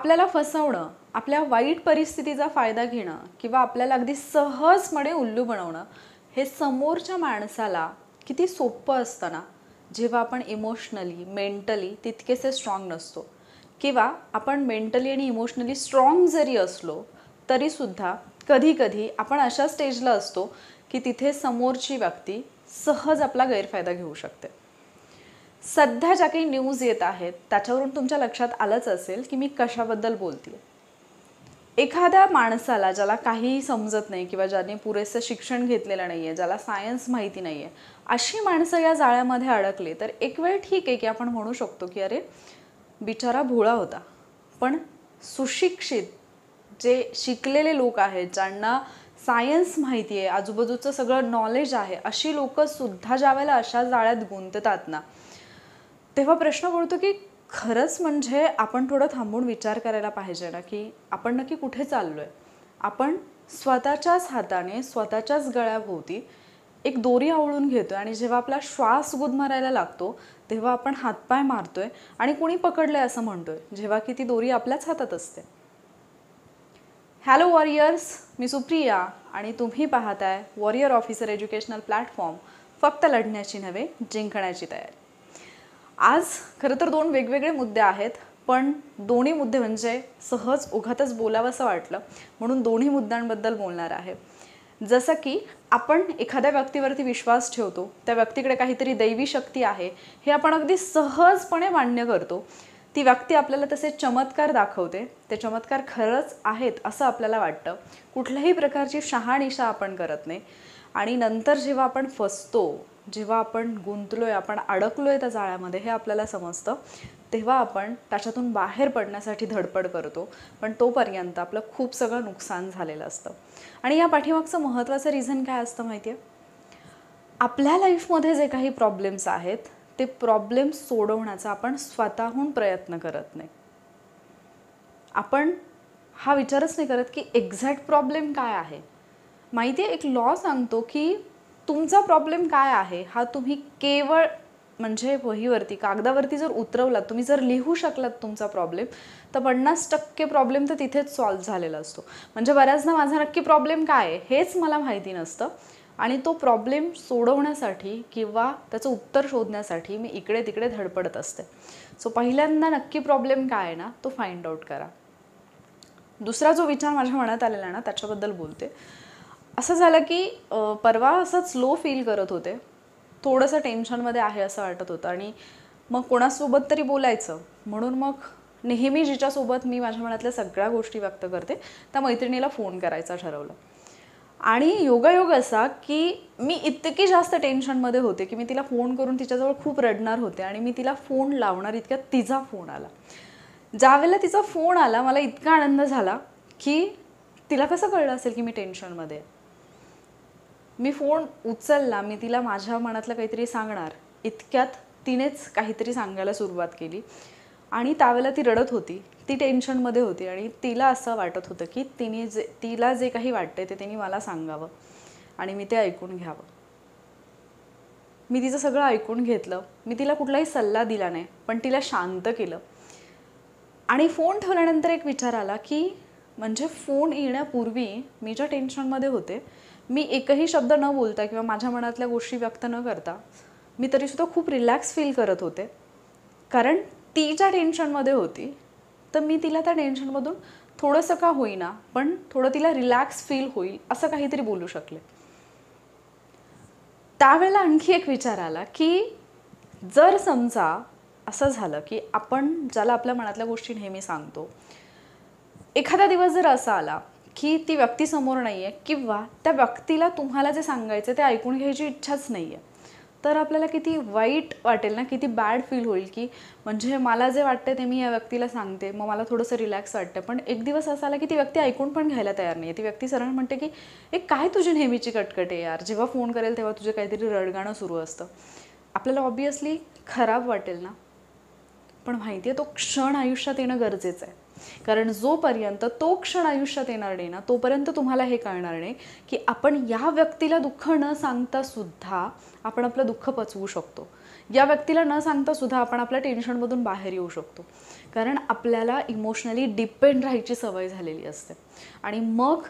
आपल्याला फसवणं, आपल्या वाईट परिस्थितीचा फायदा घेणं किंवा आपल्याला अगदी सहजपणे उल्लू बनवणं हे समोरच्या माणसाला किती सोपं असतं ना, जेव्हा आपण इमोशनली मेंटली तितकेसे स्ट्रॉंग नसतो किंवा आपण मेंटली आणि इमोशनली स्ट्रॉंग जरी असलो तरीसुद्धा कधी कधी आपण अशा स्टेजला असतो की तिथे समोरची व्यक्ती सहज आपला गैरफायदा घेऊ शकते. सध्या ज्या काही न्यूज येत आहेत त्याच्यावरून तुमच्या लक्षात आलंच असेल की मी कशाबद्दल बोलते. एखाद्या माणसाला ज्याला काहीही समजत नाही किंवा ज्याने पुरेसं शिक्षण घेतलेलं नाही आहे, ज्याला सायन्स माहिती नाही आहे, अशी माणसं या जाळ्यामध्ये अडकले तर एक वेळ ठीक आहे की आपण म्हणू शकतो की अरे बिचारा भोळा होता. पण सुशिक्षित जे शिकलेले लोक आहेत, ज्यांना सायन्स माहिती आहे, आजूबाजूचं सगळं नॉलेज आहे, अशी लोकंसुद्धा ज्यावेळेला अशा जाळ्यात गुंततात ना, तेव्हा प्रश्न पडतो की खरंच म्हणजे आपण थोडं थांबून विचार करायला पाहिजे ना की आपण नक्की कुठे चाललो आहे. आपण स्वतःच्याच हाताने स्वतःच्याच गळ्याभोवती एक दोरी आवळून घेतो आणि जेव्हा आपला श्वास गुदमरायला लागतो तेव्हा आपण हातपाय मारतोय आणि कोणी पकडलंय असं म्हणतोय, जेव्हा की ती दोरी आपल्याच हातात असते. हॅलो वॉरियर्स, मी सुप्रिया आणि तुम्ही पाहताय वॉरियर ऑफिसर एज्युकेशनल प्लॅटफॉर्म. फक्त लढण्याची नव्हे, जिंकण्याची तयारी. आज खरं तर दोन वेगवेगळे मुद्दे आहेत, पण दोन्ही मुद्दे म्हणजे सहज ओघातच बोलावं असं वाटलं म्हणून दोन्ही मुद्द्यांबद्दल बोलणार आहे. जसं की आपण एखाद्या व्यक्तीवरती विश्वास ठेवतो, त्या व्यक्तीकडे काहीतरी दैवी शक्ती आहे हे आपण अगदी सहजपणे मान्य करतो. ती व्यक्ती आपल्याला तसे चमत्कार दाखवते, ते चमत्कार खरंच आहेत असं आपल्याला वाटतं. कुठल्याही प्रकारची शहानिशा आपण करत नाही आणि नंतर जेव्हा आपण फसतो, जेव्हा आपण गुंतलोय, आपण अडकलोय त्या जाळ्यामध्ये हे आपल्याला समजतं, तेव्हा आपण त्याच्यातून बाहेर पडण्यासाठी धडपड करतो. पण तोपर्यंत आपलं खूप सगळं नुकसान झालेलं असतं. आणि या पाठीमागचं महत्त्वाचं रिझन काय असतं माहिती आहे? आपल्या लाईफमध्ये जे काही प्रॉब्लेम्स आहेत ते प्रॉब्लेम सोडवण्याचा आपण स्वतःहून प्रयत्न करत नाही. आपण हा विचारच नाही करत की एक्झॅक्ट प्रॉब्लेम काय आहे. माहिती आहे, एक लॉ सांगतो की तुमचा प्रॉब्लेम काय आहे हा तुम्ही केवळ म्हणजे वहीवरती कागदावरती जर उतरवलात, तुम्ही जर लिहू शकलात तुमचा प्रॉब्लेम, तर 50% प्रॉब्लेम तर तिथेच सॉल्व्ह झालेला असतो. म्हणजे बऱ्याचदा माझा नक्की प्रॉब्लेम काय आहे हेच मला माहिती नसतं आणि तो प्रॉब्लेम सोडवण्यासाठी किंवा त्याचं उत्तर शोधण्यासाठी मी इकडे तिकडे धडपडत असते. सो पहिल्यांदा नक्की प्रॉब्लेम काय आहे ना तो फाइंड आउट करा. दुसरा जो विचार माझ्या मनात आलेला ना त्याच्याबद्दल बोलते. असं झालं की परवा असंच लो फील करत होते, थोडंसं टेन्शनमध्ये आहे असं वाटत होतं आणि मग कोणासोबत तरी बोलायचं म्हणून मग नेहमी जिच्यासोबत मी माझ्या मनातल्या सगळ्या गोष्टी व्यक्त करते त्या मैत्रिणीला फोन करायचा ठरवलं. आणि योगायोग असा की मी इतकी जास्त टेन्शनमध्ये होते की मी तिला फोन करून तिच्याजवळ खूप रडणार होते आणि मी तिला फोन लावणार इतक्यात तिचा फोन आला. ज्यावेळेला तिचा फोन आला मला इतका आनंद झाला की तिला कसं कळलं असेल की मी टेन्शनमध्ये. मी फोन उचलला, मी तिला माझ्या मनातलं काहीतरी सांगणार इतक्यात तिनेच काहीतरी सांगायला सुरुवात केली आणि त्यावेळेला ती रडत होती, ती टेन्शनमध्ये होती आणि तिला असं वाटत होतं की तिला जे काही वाटतंय ते तिने मला सांगावं आणि मी ते ऐकून घ्यावं. मी तिचं सगळं ऐकून घेतलं. मी तिला कुठलाही सल्ला दिला नाही, पण तिला शांत केलं. आणि फोन ठेवल्यानंतर एक विचार आला की म्हणजे फोन येण्यापूर्वी मी ज्या टेन्शनमध्ये होते, मी एकही शब्द न बोलता किंवा माझ्या मनातल्या गोष्टी व्यक्त न करता मी तरीसुद्धा खूप रिलॅक्स फील करत होते. कारण ती ज्या टेन्शनमध्ये होती तर मी तिला त्या टेन्शनमधून थोडंसं का होईना पण थोडं तिला रिलॅक्स फील होईल असं काहीतरी बोलू शकले. त्यावेळेला आणखी एक विचार आला की जर समजा असं झालं की आपण ज्याला आपल्या मनातल्या गोष्टी नेहमी सांगतो, एखादा दिवस जर असा आला की ती व्यक्ती समोर नाही आहे किंवा त्या व्यक्तीला तुम्हाला जे सांगायचं ते ऐकून घ्यायची इच्छाच नाही आहे, तर आपल्याला किती वाईट वाटेल ना, किती बॅड फील होईल की म्हणजे मला जे वाटतं ते मी या व्यक्तीला सांगते, मग मला थोडंसं रिलॅक्स वाटतं. पण एक दिवस असा आला की ती व्यक्ती ऐकून पण घ्यायला तयार नाही आहे. ती व्यक्ती सरळ म्हणते की एक काय तुझी नेहमीची कटकट आहे यार, जेव्हा फोन करेल तेव्हा तुझे काहीतरी रडगाणं सुरू असतं. आपल्याला ऑब्वियसली खराब वाटेल ना, पण माहिती आहे तो क्षण आयुष्यात येणं गरजेचं आहे. कारण जोपर्यंत तो क्षण आयुष्यात येणार नाही ना तोपर्यंत तुम्हाला हे कळणार नाही की आपण या व्यक्तीला दुःख न सांगता सुद्धा आपण आपलं दुःख पचवू शकतो. या व्यक्तीला न सांगता सुद्धा आपण आपल्या टेन्शनमधून बाहेर येऊ शकतो, कारण आपल्याला इमोशनली डिपेंड राहायची सवय झालेली असते. आणि मग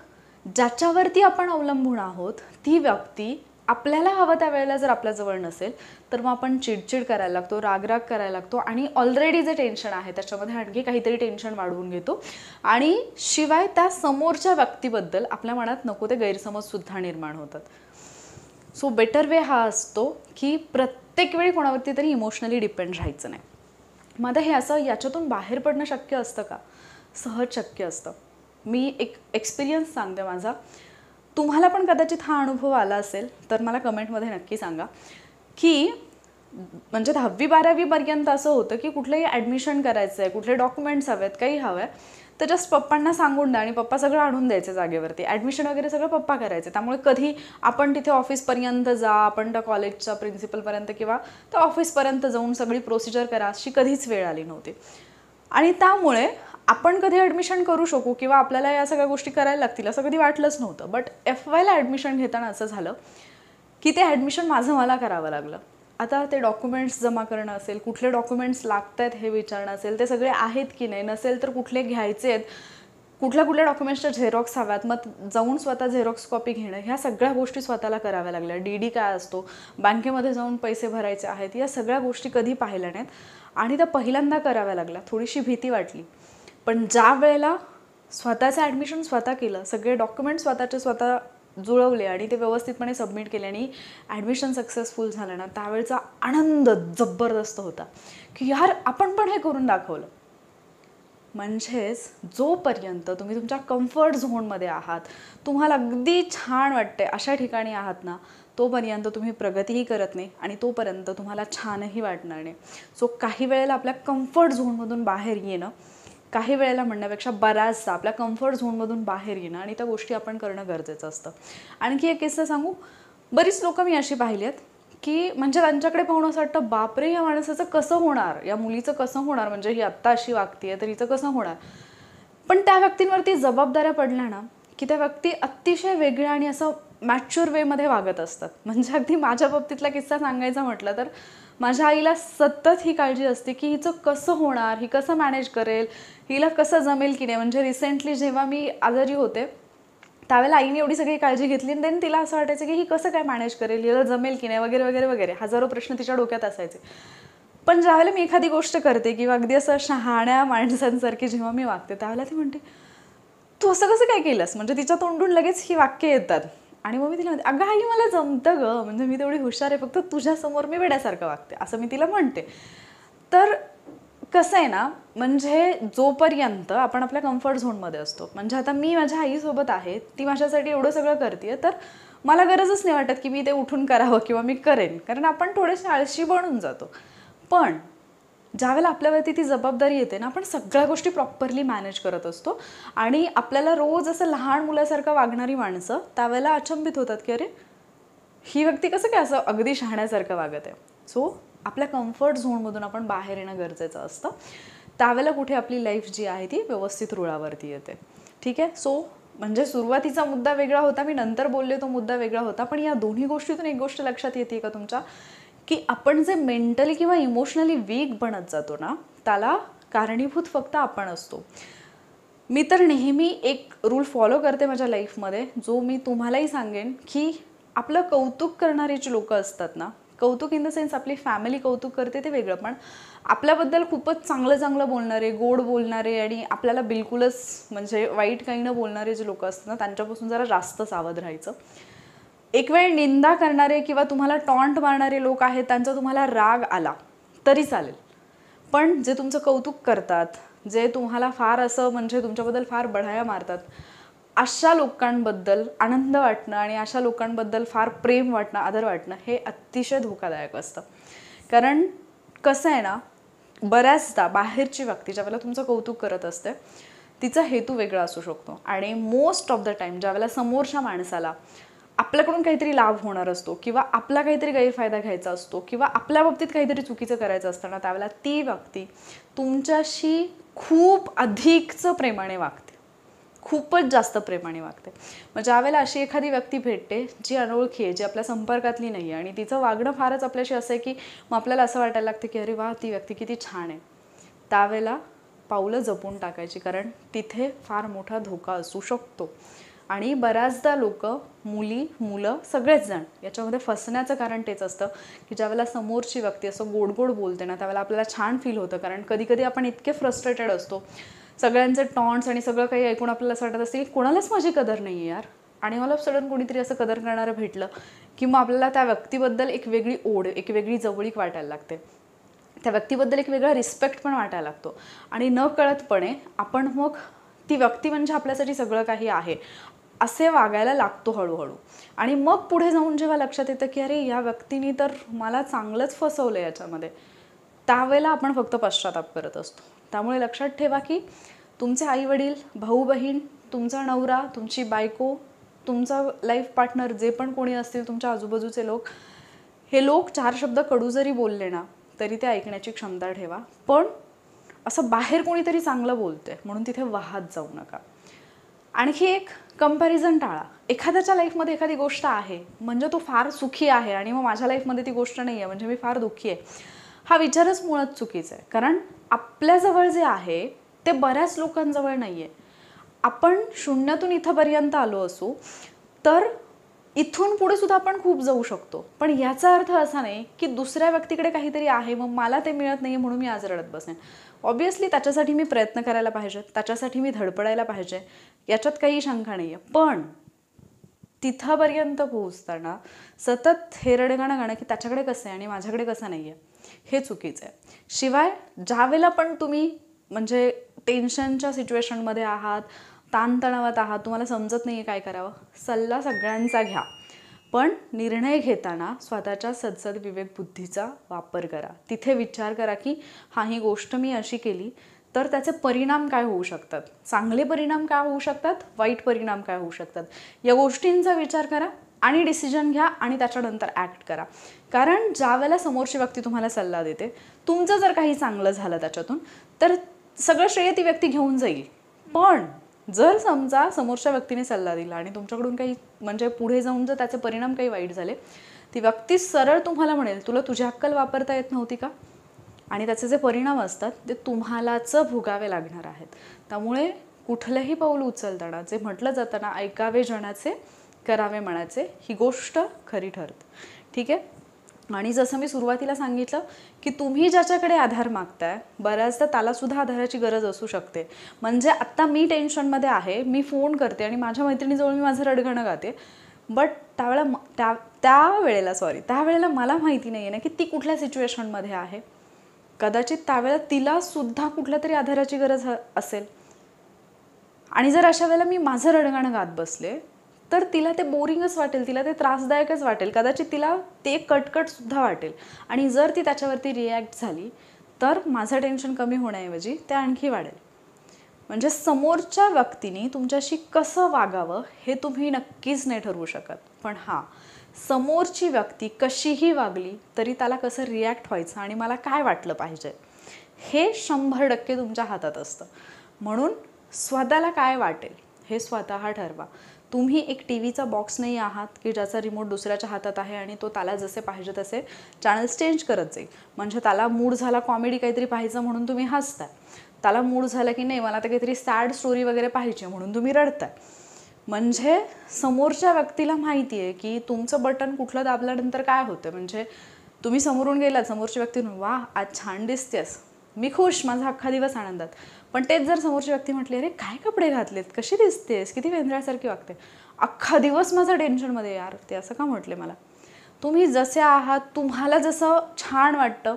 ज्याच्यावरती आपण अवलंबून आहोत ती व्यक्ती आपल्याला हवं त्या वेळेला जर आपल्याजवळ नसेल तर मग आपण चिडचिड करायला लागतो, रागराग करायला लागतो आणि ऑलरेडी जे टेन्शन आहे त्याच्यामध्ये आणखी काहीतरी टेन्शन वाढवून घेतो. आणि शिवाय त्या समोरच्या व्यक्तीबद्दल आपल्या मनात नको ते गैरसमजसुद्धा निर्माण होतात. सो बेटर वे हा असतो की प्रत्येक वेळी कोणावरती तरी इमोशनली डिपेंड राहायचं नाही. मग आता हे असं याच्यातून बाहेर पडणं शक्य असतं का? सहज शक्य असतं. मी एक एक्सपिरियन्स सांगते माझा. तुम्हाला पण कदाचित हा अनुभव आला असेल तर मला कमेंटमध्ये नक्की सांगा की म्हणजे 10वी-12वीपर्यंत असं होतं की कुठलंही ॲडमिशन करायचं आहे, कुठले डॉक्युमेंट्स हवेत, काही हवं आहे तर जस्ट पप्पांना सांगून द्या आणि पप्पा सगळं आणून द्यायचे जागेवरती. ॲडमिशन वगैरे सगळं पप्पा करायचे. त्यामुळे कधी आपण तिथे ऑफिसपर्यंत जा, आपण त्या कॉलेजच्या प्रिन्सिपलपर्यंत किंवा त्या ऑफिसपर्यंत जाऊन सगळी प्रोसिजर करा अशी कधीच वेळ आली नव्हती. आणि त्यामुळे आपण कधी ॲडमिशन करू शकू किंवा आपल्याला या सगळ्या गोष्टी करायला लागतील असं कधी वाटलंच नव्हतं. बट FYला ॲडमिशन घेताना असं झालं की ते ॲडमिशन माझं मला करावं लागलं. आता ते डॉक्युमेंट्स जमा करणं असेल, कुठले डॉक्युमेंट्स लागत आहेत हे विचारणं असेल, ते सगळे आहेत की नाही, नसेल तर कुठले घ्यायचे आहेत, कुठल्या डॉक्युमेंट्सच्या झेरॉक्स हव्यात, मग जाऊन स्वतः झेरॉक्स कॉपी घेणं, ह्या सगळ्या गोष्टी स्वतःला कराव्या लागल्या. DD काय असतो, बँकेमध्ये जाऊन पैसे भरायचे आहेत, या सगळ्या गोष्टी कधी पाहिल्या नाहीत आणि त्या पहिल्यांदा कराव्या लागल्या. थोडीशी भीती वाटली. पण ज्या वेळेला स्वतःचं ॲडमिशन स्वतः केलं, सगळे डॉक्युमेंट स्वतःचे स्वतः जुळवले आणि ते व्यवस्थितपणे सबमिट केले आणि ॲडमिशन सक्सेसफुल झालं ना, त्यावेळेचा आनंद जबरदस्त होता की यार आपण पण हे करून दाखवलं. म्हणजेच जोपर्यंत तुम्ही तुमच्या कम्फर्ट झोनमध्ये आहात, तुम्हाला अगदी छान वाटते अशा ठिकाणी आहात ना, तोपर्यंत तुम्ही प्रगतीही करत नाही आणि तोपर्यंत तुम्हाला छानही वाटणार नाही. सो काही वेळेला आपल्या कम्फर्ट झोनमधून बाहेर येणं, काही वेळेला म्हणण्यापेक्षा बऱ्याचदा आपल्या कम्फर्ट झोनमधून बाहेर येणं आणि त्या गोष्टी आपण करणं गरजेचं असतं. आणखी एक किस्सा सांगू. बरीच लोकं मी अशी पाहिली आहेत की म्हणजे त्यांच्याकडे पाहून असं वाटतं बापरे या माणसाचं कसं होणार, या मुलीचं कसं होणार, म्हणजे ही आत्ता अशी वागतीये तर हिचं कसं होणार. पण त्या व्यक्तींवरती जबाबदाऱ्या पडल्या ना की त्या व्यक्ती अतिशय वेगळ्या आणि असं मॅच्युअर वेमध्ये वागत असतात. म्हणजे अगदी माझ्या बाबतीतला किस्सा सांगायचा म्हटलं तर माझ्या आईला सतत ही काळजी असते की हिचं कसं होणार, ही कसं मॅनेज करेल, हिला कसं जमेल की नाही. म्हणजे रिसेंटली जेव्हा मी आजारी होते त्यावेळेला आईने एवढी सगळी काळजी घेतली आणि देन तिला असं वाटायचं की ही कसं काय मॅनेज करेल, हिला जमेल की नाही, वगैरे वगैरे वगैरे हजारो प्रश्न तिच्या डोक्यात असायचे. पण ज्यावेळेला मी एखादी गोष्ट करते किंवा अगदी असं शहाण्या माणसांसारखी जेव्हा मी वागते त्यावेळेला ती म्हणते तू असं कसं काय केलंस. म्हणजे तिच्या तोंडून लगेच ही वाक्य येतात आणि मग मी तिला म्हणते अगं आई मला जमतं गं, म्हणजे मी तेवढी हुशार आहे, फक्त तुझ्यासमोर मी वेड्यासारखं वागते असं मी तिला म्हणते. तर कसं आहे ना, म्हणजे जोपर्यंत आपण आपल्या कम्फर्ट झोनमध्ये असतो, म्हणजे आता मी माझ्या आईसोबत आहे, ती माझ्यासाठी एवढं सगळं करते तर मला गरजच नाही वाटत की मी ते उठून करावं किंवा मी करेन, कारण आपण थोडेसे आळशी बनून जातो. पण ज्यावेळेला आपल्यावरती ती जबाबदारी येते ना, आपण सगळ्या गोष्टी प्रॉपरली मॅनेज करत असतो आणि आपल्याला रोज असं लहान मुलासारखं वागणारी माणसं त्यावेळेला अचंबित होतात की अरे ही व्यक्ती कसं काय असं अगदी शहाण्यासारखं वागत आहे. सो आपल्या कम्फर्ट झोनमधून आपण बाहेर येणं गरजेचं असतं. त्यावेळेला कुठे आपली लाईफ जी आहे ती व्यवस्थित रुळावरती येते. ठीक आहे. सो म्हणजे सुरुवातीचा मुद्दा वेगळा होता, मी नंतर बोलले तो मुद्दा वेगळा होता, पण या दोन्ही गोष्टीतून एक गोष्ट लक्षात येते का तुमच्या, की आपण जे मेंटली किंवा इमोशनली वीक बनत जातो ना, त्याला कारणीभूत फक्त आपण असतो. मी तर नेहमी एक रूल फॉलो करते माझ्या लाईफमध्ये, जो मी तुम्हालाही सांगेन, की आपलं कौतुक करणारी जी लोकं असतात ना, कौतुक इन द सेन्स आपली फॅमिली कौतुक करते ते वेगळं, पण आपल्याबद्दल खूपच चांगलं चांगलं बोलणारे, गोड बोलणारे आणि आपल्याला बिलकुलच म्हणजे वाईट काही न बोलणारे जे लोक असतात ना, त्यांच्यापासून जरा जास्त सावध राहायचं. एक वेळ निंदा करणारे किंवा तुम्हाला टॉन्ट मारणारे लोक आहेत, त्यांचा तुम्हाला राग आला तरी चालेल, पण जे तुमचं कौतुक करतात, जे तुम्हाला फार असं म्हणजे तुमच्याबद्दल फार बढाया मारतात, अशा लोकांबद्दल आनंद वाटणं आणि अशा लोकांबद्दल फार प्रेम वाटणं, आदर वाटणं हे अतिशय धोकादायक असतं. कारण कसं आहे ना, बऱ्याचदा बाहेरची व्यक्ती ज्यावेळेला तुमचं कौतुक करत असते तिचा हेतू वेगळा असू शकतो आणि मोस्ट ऑफ द टाईम ज्यावेळेला समोरच्या माणसाला आपल्याकडून काहीतरी लाभ होणार असतो किंवा आपला काहीतरी गैरफायदा घ्यायचा असतो किंवा आपल्या बाबतीत काहीतरी चुकीचं करायचं असताना त्यावेळेला ती व्यक्ती तुमच्याशी खूप अधिकचं प्रेमाने वागते, खूपच जास्त प्रेमाने वागते. मग ज्यावेळेला अशी एखादी व्यक्ती भेटते जी अनोळखी आहे, जी आपल्या संपर्कातली नाही आहे आणि तिचं वागणं फारच आपल्याशी असं आहे की मग आपल्याला असं वाटायला लागतं की अरे वा, ती व्यक्ती किती छान आहे, त्यावेळेला पावलं जपून टाकायची, कारण तिथे फार मोठा धोका असू शकतो. आणि बऱ्याचदा लोक, मुली मुलं सगळेच जण याच्यामध्ये फसण्याचं कारण तेच असतं की ज्यावेळेला समोरची व्यक्ती असं गोड गोड बोलते ना, त्यावेळेला आपल्याला छान फील होतं. कारण कधी कधी आपण इतके फ्रस्ट्रेटेड असतो, सगळ्यांचे टॉन्ट्स आणि सगळं काही ऐकून आपल्याला असं वाटत असते की कोणालाच माझी कदर नाही आहे यार, आणि मला सडन कोणीतरी असं कदर करणारं भेटलं की मग आपल्याला त्या व्यक्तीबद्दल एक वेगळी ओढ, एक वेगळी जवळीक वाटायला लागते, त्या व्यक्तीबद्दल एक वेगळा रिस्पेक्ट पण वाटायला लागतो. आणि न कळतपणे आपण मग ती व्यक्ती म्हणजे आपल्यासाठी सगळं काही आहे असे वागायला लागतो हळूहळू. आणि मग पुढे जाऊन जेव्हा लक्षात येतं की अरे या व्यक्तीने तर मला चांगलंच फसवलं याच्यामध्ये, त्यावेळेला आपण फक्त पश्चाताप करत असतो. त्यामुळे लक्षात ठेवा की तुमचे आईवडील, भाऊ बहीण, तुमचा नवरा, तुमची बायको, तुमचा लाईफ पार्टनर, जे पण कोणी असतील तुमच्या आजूबाजूचे लोक, हे लोक 4 शब्द कडू जरी बोलले ना तरी ते ऐकण्याची क्षमता ठेवा. पण असं बाहेर कोणीतरी चांगलं बोलतंय म्हणून तिथे वाहत जाऊ नका. आणखी एक कंपॅरिझन टाळा. एखाद्याच्या लाईफमध्ये एखादी गोष्ट आहे म्हणजे तो फार सुखी आहे आणि मग माझ्या लाईफमध्ये ती गोष्ट नाही आहे म्हणजे मी फार दुःखी आहे, हा विचारच मुळात चुकीचा आहे. कारण आपल्याजवळ जे आहे ते बऱ्याच लोकांजवळ नाही आहे. आपण शून्यातून इथंपर्यंत आलो असू तर इथून पुढे सुद्धा आपण खूप जाऊ शकतो. पण याचा अर्थ असा नाही की दुसऱ्या व्यक्तीकडे काहीतरी आहे मग मला ते मिळत नाही म्हणून मी आज रडत बसेन. ऑब्व्हियसली त्याच्यासाठी मी प्रयत्न करायला पाहिजे, त्याच्यासाठी मी धडपडायला पाहिजे, याच्यात काही शंका नाही आहे. पण तिथंपर्यंत पोहोचताना सतत हे रडगाणं गाणं की त्याच्याकडे कसं आहे आणि माझ्याकडे कसं नाही आहे, हे चुकीचं आहे. शिवाय ज्यावेळेला पण तुम्ही म्हणजे टेन्शनच्या सिच्युएशनमध्ये आहात, ताणतणावात आहात, तुम्हाला समजत नाही आहे काय करावं, सल्ला सगळ्यांचा घ्या. पण निर्णय घेताना स्वतःच्या सद्सद विवेक बुद्धीचा वापर करा. तिथे विचार करा की ही गोष्ट मी अशी केली तर त्याचे परिणाम काय होऊ शकतात, चांगले परिणाम काय होऊ शकतात, वाईट परिणाम काय होऊ शकतात, या गोष्टींचा विचार करा आणि डिसिजन घ्या आणि त्याच्यानंतर ॲक्ट करा. कारण ज्यावेळेला समोरची व्यक्ती तुम्हाला सल्ला देते, तुमचं जर काही चांगलं झालं त्याच्यातून तर सगळं श्रेय ती व्यक्ती घेऊन जाईल. पण जर समजा समोरच्या व्यक्तीने सल्ला दिला आणि तुमच्याकडून काही म्हणजे पुढे जाऊन जर त्याचे परिणाम काही वाईट झाले, ती व्यक्ती सरळ तुम्हाला म्हणेल तुला तुझी अक्कल वापरता येत नव्हती का, आणि त्याचे जे परिणाम असतात ते तुम्हालाच भोगावे लागणार आहेत. त्यामुळे कुठलंही पाऊल उचलताना जे म्हटलं जातं ना, ऐकावे जनाचे करावे मनाचे, ही गोष्ट खरी ठरते. ठीक आहे. आणि जसं मी सुरुवातीला सांगितलं की तुम्ही ज्याच्याकडे आधार मागताय बऱ्याचदा त्यालासुद्धा आधाराची गरज असू शकते. म्हणजे आत्ता मी टेन्शनमध्ये आहे, मी फोन करते आणि माझ्या मैत्रिणीजवळ मी माझं रडगाणं गाते, बट त्यावेळेला मला माहिती नाही आहे ना की ती कुठल्या सिच्युएशनमध्ये आहे. कदाचित त्यावेळेला तिला सुद्धा कुठल्या तरी आधाराची गरज असेल. आणि जर अशा वेळेला मी माझं रडगाणं गात बसले तर तिला ते बोरिंगच वाटेल, तिला ते त्रासदायकच वाटेल, कदाचित तिला ते कटकटसुद्धा वाटेल. आणि जर ती त्याच्यावरती रिॲक्ट झाली तर माझं टेन्शन कमी होण्याऐवजी ते आणखी वाढेल. म्हणजे समोरच्या व्यक्तीने तुमच्याशी कसं वागावं हे तुम्ही नक्कीच नाही ठरवू शकत, पण समोरची व्यक्ती कशीही वागली तरी त्याला कसं रिॲक्ट व्हायचं आणि मला काय वाटलं पाहिजे हे 100% तुमच्या हातात असतं. म्हणून स्वतःला काय वाटेल हे स्वतः ठरवा. तुम्ही एक टीव्हीचा बॉक्स नाही आहात की ज्याचा रिमोट दुसऱ्याच्या हातात आहे आणि तो त्याला जसे पाहिजे तसे चॅनल्स चेंज करत जाईल. म्हणजे त्याला मूड झाला कॉमेडी काहीतरी पाहायचं म्हणून तुम्ही हसताय, त्याला मूड झाला की नाही मला तर काहीतरी सॅड स्टोरी वगैरे पाहिजे म्हणून तुम्ही रडताय. म्हणजे समोरच्या व्यक्तीला माहिती आहे की तुमचं बटन कुठलं दाबल्यानंतर काय होतं. म्हणजे तुम्ही समोरून गेलात, समोरच्या व्यक्तीने वा आज छान दिसतेस, मी खुश, माझा अख्खा दिवस आनंदात. पण तेच जर समोरची व्यक्ती म्हटली अरे काय कपडे घातलेत, कशी दिसतेस, किती वेंद्रासारखी वागते, अख्खा दिवस माझा टेन्शनमध्ये, यार ते असं का म्हटले मला. तुम्ही जसे आहात, तुम्हाला जसं छान वाटतं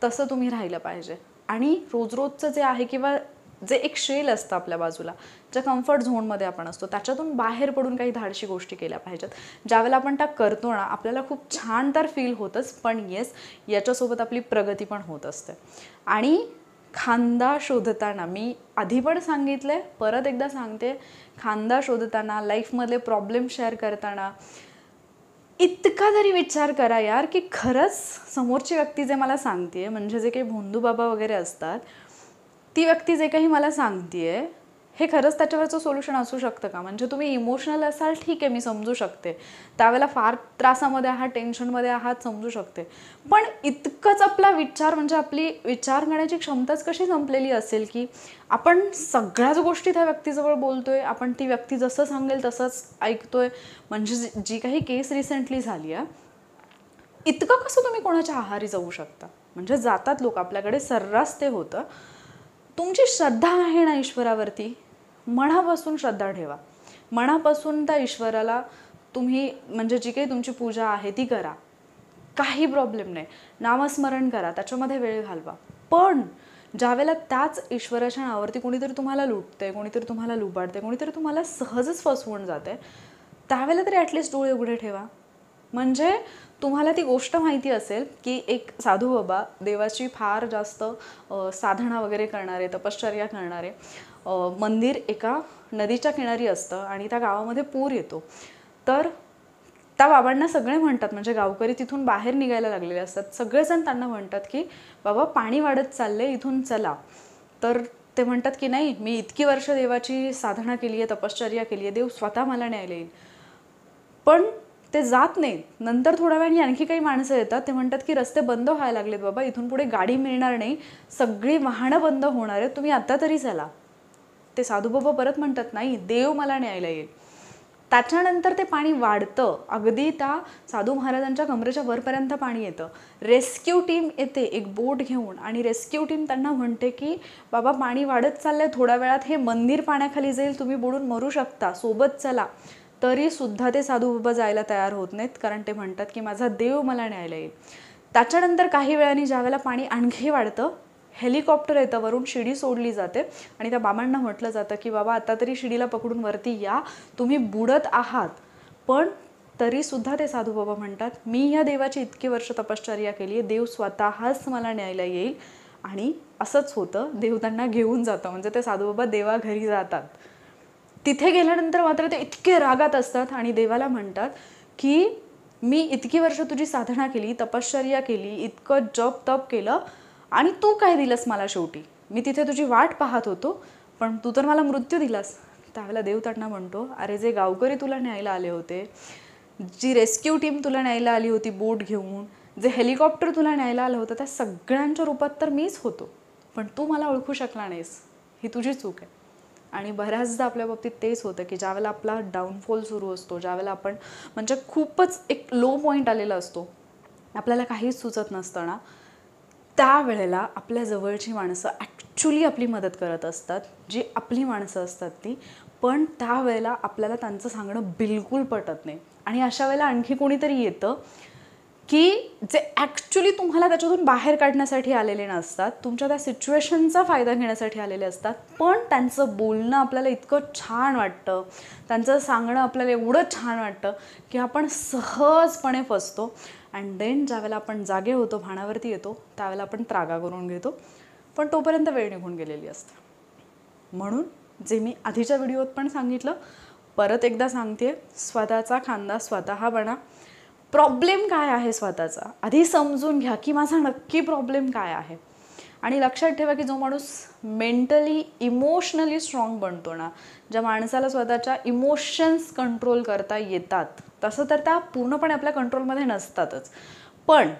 तसं तुम्ही राहिलं पाहिजे. आणि रोजचं जे आहे किंवा जे एक शेल असतं आपल्या बाजूला, ज्या कम्फर्ट झोनमध्ये आपण असतो त्याच्यातून बाहेर पडून काही धाडशी गोष्टी केल्या पाहिजेत. ज्यावेळेला आपण त्या करतो ना आपल्याला खूप छान तर फील होतंच, पण येस याच्यासोबत आपली प्रगती पण होत असते. आणि खांदा शोधताना, मी आधी पण सांगितलं आहे परत एकदा सांगते, खांदा शोधताना, लाईफमधले प्रॉब्लेम शेअर करताना इतका तरी विचार करा यार की खरंच समोरची व्यक्ती जे मला सांगते, म्हणजे जे काही भोंदू बाबा वगैरे असतात, ती व्यक्ती जे काही मला सांगते हे खरंच त्याच्यावरचं सोल्युशन असू शकतं का? म्हणजे तुम्ही इमोशनल असाल, ठीक आहे, मी समजू शकते, त्यावेळेला फार त्रासामध्ये आहात, टेन्शनमध्ये आहात, समजू शकते, पण इतकंच आपला विचार म्हणजे आपली विचार करण्याची क्षमताच कशी संपलेली असेल की आपण सगळ्याच गोष्टी त्या व्यक्तीजवळ बोलतोय, आपण ती व्यक्ती जसं सांगेल तसंच ऐकतोय. म्हणजे जी काही केस रिसेंटली झाली आहे, इतकं कसं तुम्ही कोणाच्या आहारी जाऊ शकता? म्हणजे जातात लोक आपल्याकडे, सर्रास ते होतं. तुमची श्रद्धा आहे ना ईश्वरावरती, मनापासून श्रद्धा ठेवा, मनापासून त्या ईश्वराला तुम्ही म्हणजे जी काही तुमची पूजा आहे ती करा, काही प्रॉब्लेम नाही, नामस्मरण करा, त्याच्यामध्ये वेळ घालवा. पण ज्यावेळेला त्याच ईश्वराच्या नावावरती कोणीतरी तुम्हाला लुटते, कोणीतरी तुम्हाला लुबाडते, कोणीतरी तुम्हाला सहजच फसवून जाते, त्यावेळेला तरी ॲटलिस्ट डोळे उघडे ठेवा. म्हणजे तुम्हाला ती गोष्ट माहिती असेल की एक साधू बाबा देवाची फार जास्त साधना वगैरे करणारे, तपश्चर्या करणारे, मंदिर एका नदीच्या किनारी असतं आणि त्या गावामध्ये पूर येतो. तर त्या बाबांना सगळे म्हणतात, म्हणजे गावकरी तिथून बाहेर निघायला लागलेले असतात, सगळेजण त्यांना म्हणतात की बाबा पाणी वाढत चालले, इथून चला. तर ते म्हणतात की नाही, मी इतकी वर्ष देवाची साधना केली आहे, तपश्चर्या केली आहे, देव स्वतः मला न्यायला येईल. पण ते जात नाहीत. नंतर थोड्या वेळाने आणखी काही माणसं येतात, ते म्हणतात की रस्ते बंद व्हायला लागलेत बाबा, इथून पुढे गाडी मिळणार नाही, सगळी वाहनं बंद होणार आहेत, तुम्ही आता तरी चला. ते साधू बाबा परत म्हणतात नाही, देव मला न्यायला येईल. त्याच्यानंतर ते पाणी वाढतं, अगदी त्या साधू महाराजांच्या कमरेच्या वरपर्यंत पाणी येतं. रेस्क्यू टीम येते एक बोट घेऊन आणि रेस्क्यू टीम त्यांना म्हणते की बाबा पाणी वाढत चाललंय, थोड्या वेळात हे मंदिर पाण्याखाली जाईल, तुम्ही बुडून मरू शकता, सोबत चला. तरी सुद्धा ते साधू बाबा जायला तयार होत नाहीत, कारण ते म्हणतात की माझा देव मला न्यायला येईल. त्याच्यानंतर काही वेळाने ज्यावेळेला पाणी आणखी वाढतं, हेलिकॉप्टर येतं, वरून शिडी सोडली जाते आणि त्या बाबांना म्हटलं जातं की बाबा आता तरी शिडीला पकडून वरती या, तुम्ही बुडत आहात. पण तरीसुद्धा ते साधू बाबा म्हणतात मी ह्या देवाची इतकी वर्ष तपश्चर्या केली आहे, देव स्वतःच मला न्यायला येईल. आणि असंच होतं, देव त्यांना घेऊन जातं. म्हणजे ते साधू बाबा देवा घरी जातात. तिथे गेल्यानंतर मात्र ते इतके रागात असतात आणि देवाला म्हणतात की मी इतकी वर्ष तुझी साधना केली, तपश्चर्या केली, इतकं जप तप केलं, आणि तू काय दिलंस मला शेवटी? मी तिथे तुझी वाट पाहत होतो, पण तू तर मला मृत्यू दिलास. त्यावेळेला देव त्यांना म्हणतो, अरे जे गावकरी तुला न्यायला आले होते, जी रेस्क्यू टीम तुला न्यायला आली होती बोट घेऊन, जे हेलिकॉप्टर तुला न्यायला आलं होतं, त्या सगळ्यांच्या रूपात तर मीच होतो, पण तू मला ओळखू शकला नाहीस, ही तुझी चूक आहे. आणि बऱ्याचदा आपल्या बाबतीत तेच होतं की ज्यावेळेला आपला डाऊनफॉल सुरू असतो, ज्यावेळेला आपण म्हणजे खूपच एक लो पॉईंट आलेला असतो, आपल्याला काहीच सुचत नसतं ना, त्यावेळेला आपल्या जवळची माणसं ॲक्च्युली आपली मदत करत असतात, जी आपली माणसं असतात ती. पण त्यावेळेला आपल्याला त्यांचं सांगणं बिलकुल पटत नाही. आणि अशा वेळेला आणखी कोणीतरी येतं की जे ॲक्च्युली तुम्हाला त्याच्यातून बाहेर काढण्यासाठी आलेले नसतात, तुमच्या त्या सिच्युएशनचा फायदा घेण्यासाठी आलेले असतात, पण त्यांचं बोलणं आपल्याला इतकं छान वाटतं, त्यांचं सांगणं आपल्याला एवढं छान वाटतं की आपण सहजपणे फसतो. अँड देन ज्यावेळेला आपण जागे होतो, भानावरती येतो, त्यावेळेला आपण त्रागा करून घेतो, पण तोपर्यंत वेळ निघून गेलेली असते. म्हणून जे मी आधीच्या व्हिडिओत पण सांगितलं, परत एकदा सांगते, स्वतःचा खांदा स्वतः बना. प्रॉब्लेम काय आहे स्वतःचा आधी समजून घ्या की माझा नक्की प्रॉब्लेम काय आहे. आणि लक्षात ठेवा की जो माणूस मेंटली इमोशनली स्ट्रॉंग बनतो ना, ज्या माणसाला स्वतःच्या इमोशन्स कंट्रोल करता येतात, तसं तर त्या पूर्णपणे आपल्या कंट्रोलमध्ये नसतातच, पण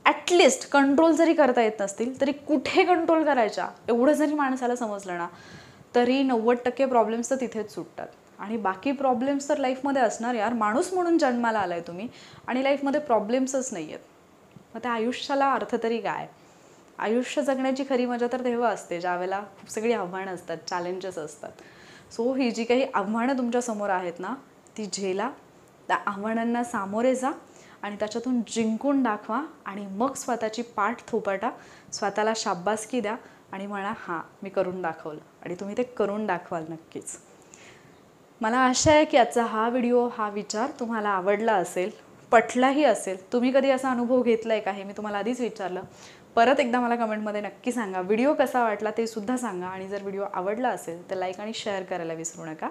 ॲटलिस्ट कंट्रोल जरी करता येत नसतील तरी कुठे कंट्रोल करायच्या एवढं जरी माणसाला समजलं ना, तरी 90% प्रॉब्लेम्स तर तिथेच सुटतात. आणि बाकी प्रॉब्लेम्स तर लाईफमध्ये असणार यार, माणूस म्हणून जन्माला आला आहे तुम्ही आणि लाईफमध्ये प्रॉब्लेम्सच नाही आहेत, मग त्या आयुष्याला अर्थ तरी काय? आयुष्य जगण्याची खरी मजा तर तेव्हा असते ज्यावेळेला खूप सगळी आव्हानं असतात, चॅलेंजेस असतात. सो ही जी काही आव्हानं तुमच्यासमोर आहेत ना, ती झेला, त्या आव्हानांना सामोरे जा आणि त्याच्यातून जिंकून दाखवा. आणि मग स्वतःची पाठ थोपटा, स्वतःला शाब्बासकी द्या आणि म्हणा हां मी करून दाखवलं. आणि तुम्ही ते करून दाखवाल नक्कीच. मला आशा आहे की आजचा हा व्हिडिओ, हा विचार तुम्हाला आवडला असेल, पटलाही असेल. तुम्ही कधी असा अनुभव घेतला आहे का हे मी तुम्हाला आधीच विचारलं. परत एकदा मला कमेंटमध्ये नक्की सांगा. व्हिडिओ कसा वाटला ते सुद्धा सांगा. आणि जर व्हिडिओ आवडला असेल तर लाईक आणि शेअर करायला विसरू नका.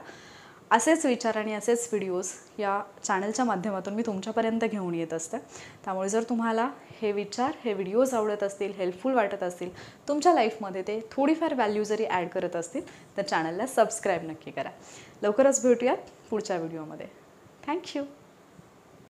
असेच विचार आणि असेच व्हिडिओज या चॅनलच्या माध्यमातून मी तुमच्यापर्यंत घेऊन येत असते. त्यामुळे जर तुम्हाला हे विचार, हे व्हिडिओज आवडत असतील, हेल्पफुल वाटत असतील, तुमच्या लाईफमध्ये ते थोडीफार व्हॅल्यू जरी ॲड करत असतील, तर चॅनलला सबस्क्राईब नक्की करा. लवकरच भेटूयात पुढच्या व्हिडिओमध्ये. थँक्यू.